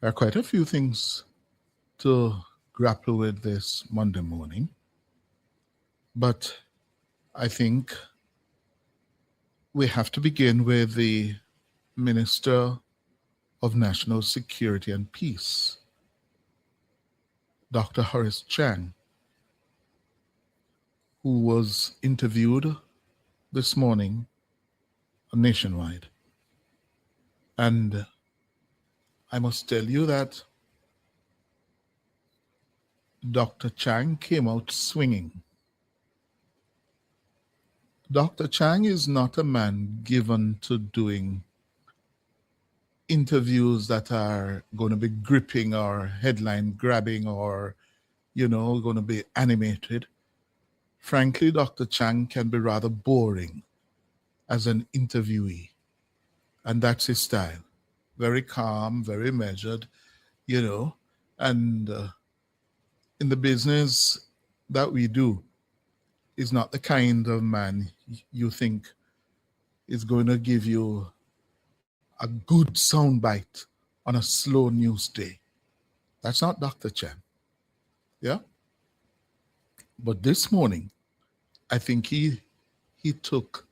There are quite a few things to grapple with this Monday morning, but I think we have to begin with the Minister of National Security and Peace, Dr. Horace Chang, who was interviewed this morning on Nationwide. And I must tell you that Dr. Chang came out swinging. Dr. Chang is not a man given to doing interviews that are going to be gripping or headline grabbing or, going to be animated. Frankly, Dr. Chang can be rather boring as an interviewee. And that's his style. Very calm, very measured, and in the business that we do, is not the kind of man you think is going to give you a good soundbite on a slow news day. That's not Dr. Chang. Yeah? But this morning, I think he took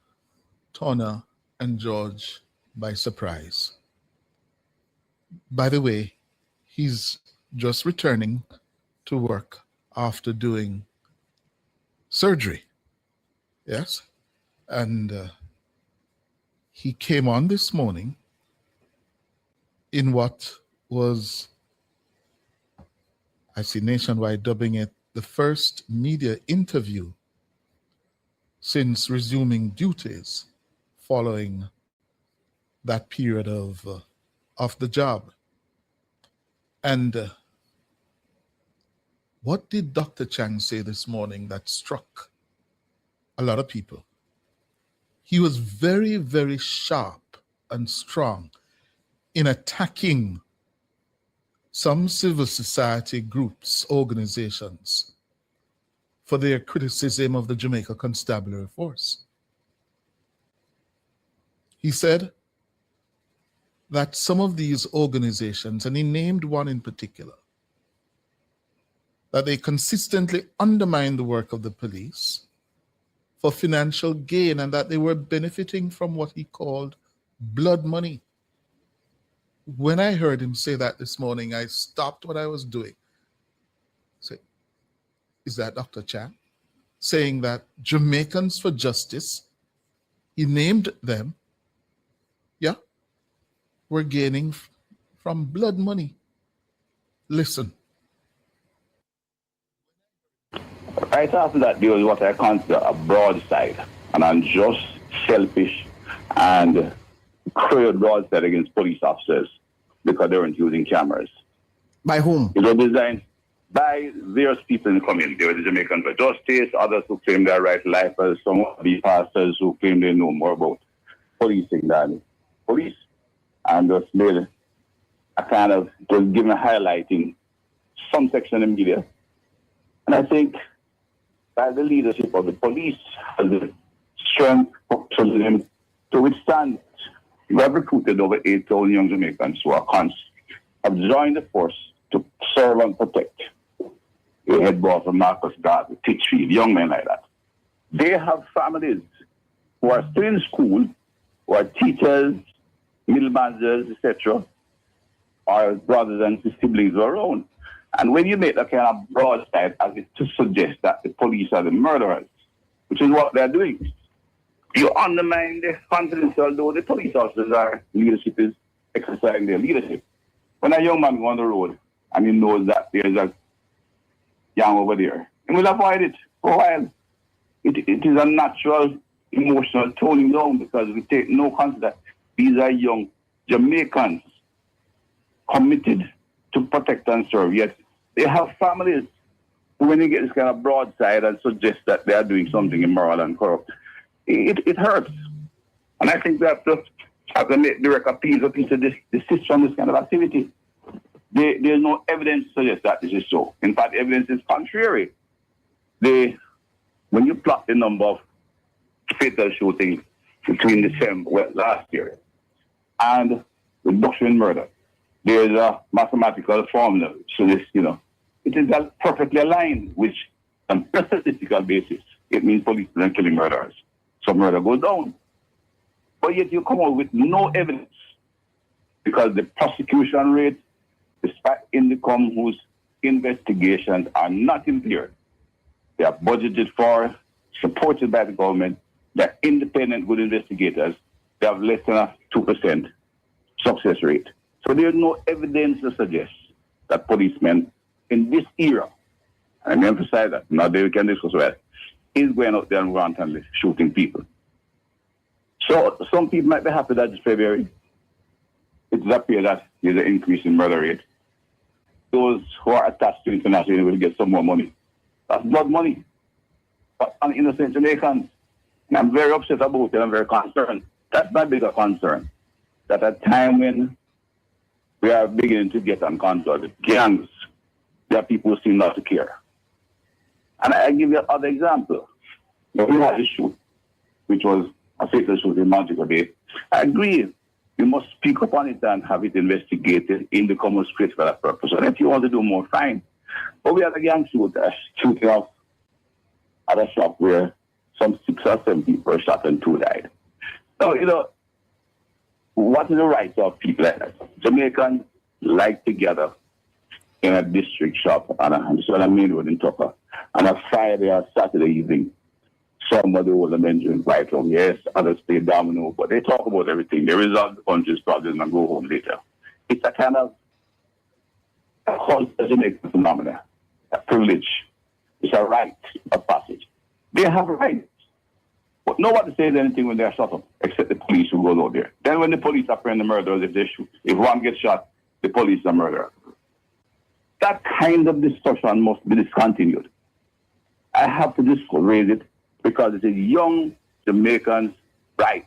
Turner and George by surprise. By the way, he's just returning to work after doing surgery. Yes? And he came on this morning in what was, I see Nationwide dubbing it, the first media interview since resuming duties following that period of the job. And what did Dr. Chang say this morning that struck a lot of people? He was very, very sharp and strong in attacking some civil society groups, organizations, for their criticism of the Jamaica Constabulary Force. He said that some of these organizations, and he named one in particular, that they consistently undermine the work of the police for financial gain and that they were benefiting from what he called blood money. When I heard him say that this morning, I stopped what I was doing. Say, is that Dr. Chang? Saying that Jamaicans for Justice, he named them, were gaining from blood money. Listen. Right after that, there was what I consider a broadside, an unjust, selfish, and cruel broadside against police officers because they weren't using cameras. By whom? It was designed by various people in the community. There were the Jamaicans for Justice, others who claimed their right to life, as some of the pastors who claimed they know more about policing than police. And just made a kind of, just given a highlighting some section of the media. And I think by the leadership of the police has the strength for them to withstand. We have recruited over 8,000 young Jamaicans who have joined the force to serve and protect. The head boss of Marcus Garvey, Titchfield, young men like that. They have families who are still in school, who are teachers, middle managers, etc., or brothers and siblings around. And when you make that kind of broadside as if to suggest that the police are the murderers, which is what they're doing, you undermine their confidence, although the police officers leadership is exercising their leadership. When a young man goes on the road and he knows that there's a young over there, he will avoid it for a while. It is a natural emotional toning down because we take no consideration that these are young Jamaicans committed to protect and serve. Yet they have families who, when you get this kind of broadside and suggest that they are doing something immoral and corrupt, it hurts. And I think we have to make direct appeals to desist from this kind of activity. There's no evidence to suggest that this is so. In fact, evidence is contrary. When you plot the number of fatal shootings between December last year and reduction in murder, there's a mathematical formula. So this, it is perfectly aligned, which on a statistical basis, it means police are killing murderers. So murder goes down. But yet you come out with no evidence because the prosecution rate, despite Indicom, whose investigations are not impaired, they are budgeted for, supported by the government, they're independent, good investigators, they have less than a 2% success rate. So there's no evidence to suggest that policemen in this era, and I emphasize that, now they can discuss well, is going out there and wantonly shooting people. So some people might be happy that it's February. It does appear that there's an increase in murder rate. Those who are attached to international will get some more money. That's blood money. But on innocent Jamaicans, and I'm very upset about it, I'm very concerned. That's my bigger concern. That at a time when we are beginning to get on control with gangs, there are people who seem not to care. And I give you another example. We had a shoot, which was a fatal shoot in Magical Bay. I agree. You must speak up on it and have it investigated in the common spirit for that purpose. And if you want to do more, fine. But we had a gang shooting off at a shop where some 6 or 7 people were shot and 2 died. So, what is the rights of people like that? Jamaicans like to gather in a district shop on a main road in Tucker on a Friday or Saturday evening. Somebody was mentioning right from yes, others play domino, but they talk about everything. They resolve the country's problems and go home later. It's a kind of a culture Jamaican phenomenon, a privilege. It's a rite of passage. They have rights. But nobody says anything when they're shot up, except the police who goes out there. Then when the police apprehend the murderers, if they shoot, if one gets shot, the police are murderer. That kind of discussion must be discontinued. I have to raise it because it's a young Jamaican's right,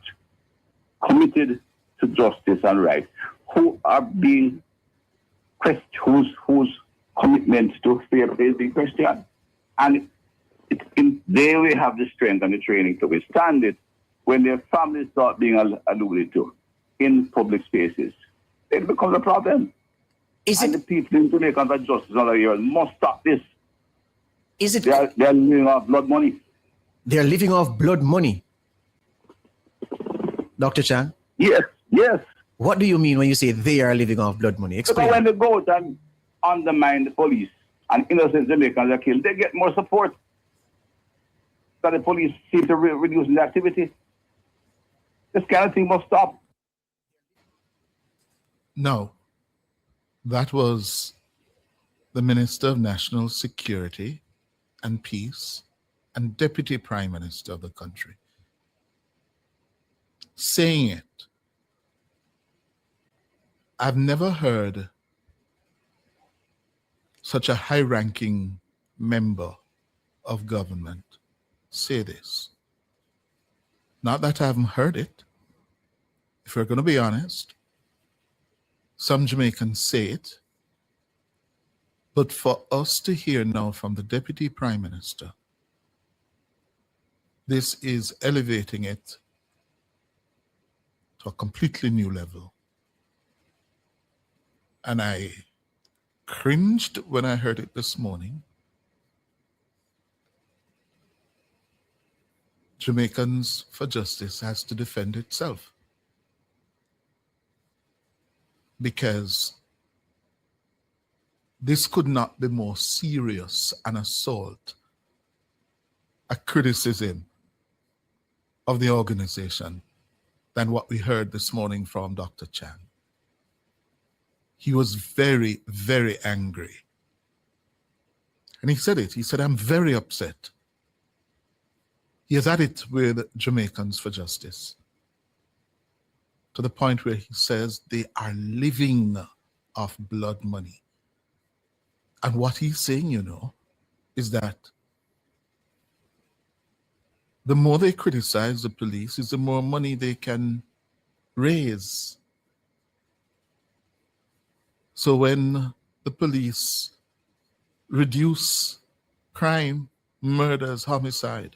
committed to justice and right, who are being questioned, whose commitment to fair play is being questioned. And they will have the strength and the training to withstand it when their families start being alluded to in public spaces. It becomes a problem. The people in Jamaica for justice and other years must stop this. They are living off blood money. They're living off blood money. Dr. Chang? Yes. What do you mean when you say they are living off blood money? Explain. Because when they go out and undermine the police and innocent Jamaicans are killed, they get more support. So the police seem to reduce the activity. This kind of thing must stop. No. That was the Minister of National Security and Peace and Deputy Prime Minister of the country saying it. I've never heard such a high-ranking member of government say this. Not that I haven't heard it. If we're going to be honest, some Jamaicans say it, but for us to hear now from the Deputy Prime Minister, this is elevating it to a completely new level. And I cringed when I heard it this morning. Jamaicans for Justice has to defend itself, because this could not be more serious an assault, a criticism of the organization than what we heard this morning from Dr. Chang. He was very, very angry. And he said it. He said, I'm very upset. He has had it with Jamaicans for Justice to the point where he says they are living off blood money. And what he's saying, is that the more they criticize the police, is the more money they can raise. So when the police reduce crime, murders, homicide,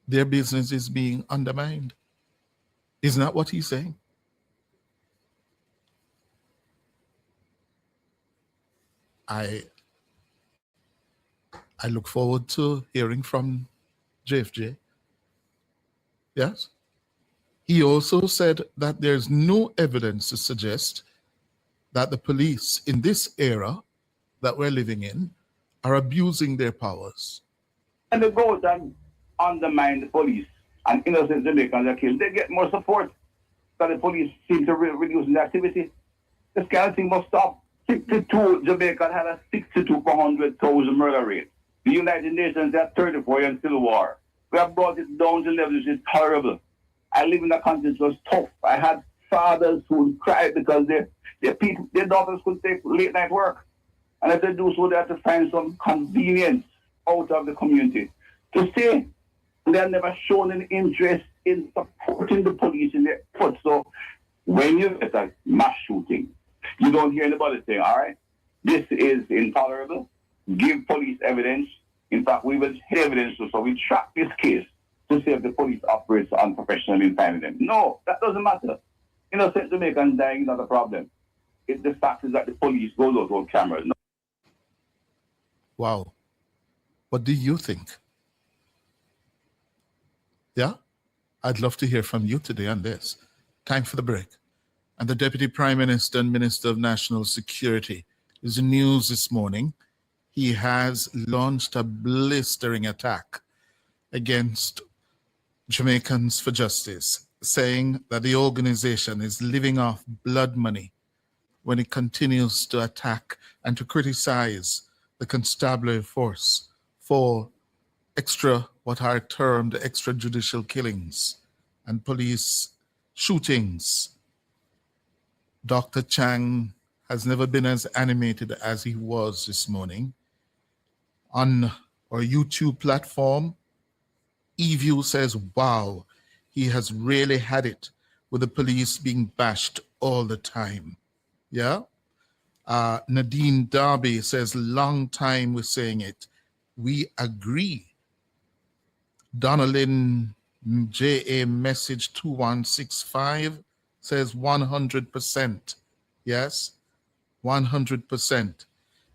their business is being undermined. Isn't that what he's saying? I look forward to hearing from JFJ. Yes. He also said that there's no evidence to suggest that the police in this era that we're living in are abusing their powers. And they go out and undermine the police and innocent Jamaicans are killed. They get more support that the police seem to reduce the activity. This kind of thing must stop. 62, Jamaica had a 62 per 100,000 murder rate. The United Nations had 34 and still war. We have brought it down to levels which is horrible. I live in a country that was tough. I had fathers who would cry because their daughters could take late night work. And if they do so, they have to find some convenience out of the community. To say they have never shown an interest in supporting the police in their efforts. So when you get a mass shooting, you don't hear anybody saying, all right, this is intolerable. Give police evidence. In fact, we will have evidence so we track this case to see if the police operates unprofessionally in finding them. No, that doesn't matter. Innocent Jamaicans dying is not a problem. The fact is that the police go those on cameras. No. Wow. What do you think? Yeah? I'd love to hear from you today on this. Time for the break. And the Deputy Prime Minister and Minister of National Security is in news this morning. He has launched a blistering attack against Jamaicans for Justice, saying that the organization is living off blood money when it continues to attack and to criticize the constabulary force for what are termed extrajudicial killings and police shootings. Dr. Chang has never been as animated as he was this morning. On our YouTube platform, eView says, wow, he has really had it with the police being bashed all the time. Yeah? Nadine Darby says, long time we're saying it. We agree. Donalyn JA message 2165 says 100%. Yes, 100%.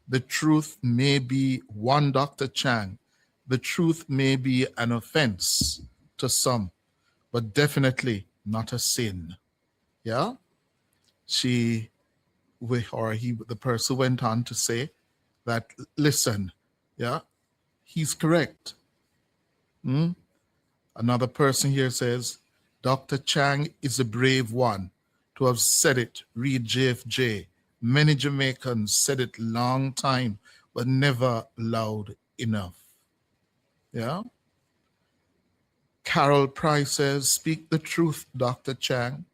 The truth may be one Dr. Chang. The truth may be an offense to some, but definitely not a sin. Yeah? The person went on to say that, listen, yeah, he's correct. Another person here says, Dr. Chang is a brave one to have said it. Read JFJ. Many Jamaicans said it long time, but never loud enough. Yeah. Carol Price says, speak the truth, Dr. Chang.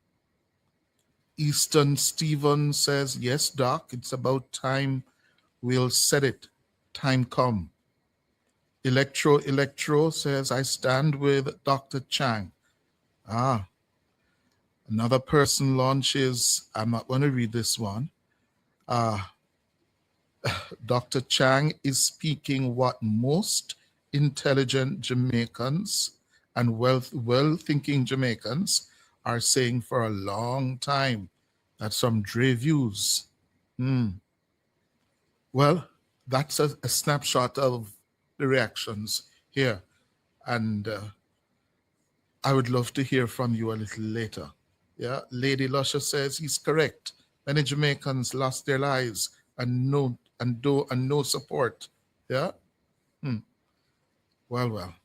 Easton Stevens says, yes, Doc, it's about time we'll set it. Time come. Electro says, I stand with Dr. Chang. Another person launches, I'm not going to read this one. Dr. Chang is speaking what most intelligent Jamaicans and well-thinking Jamaicans are saying for a long time. That's from Dre Views. Well, that's a snapshot of the reactions here. And I would love to hear from you a little later. Yeah, Lady Lusher says he's correct. Many Jamaicans lost their lives and no support. Yeah. Well.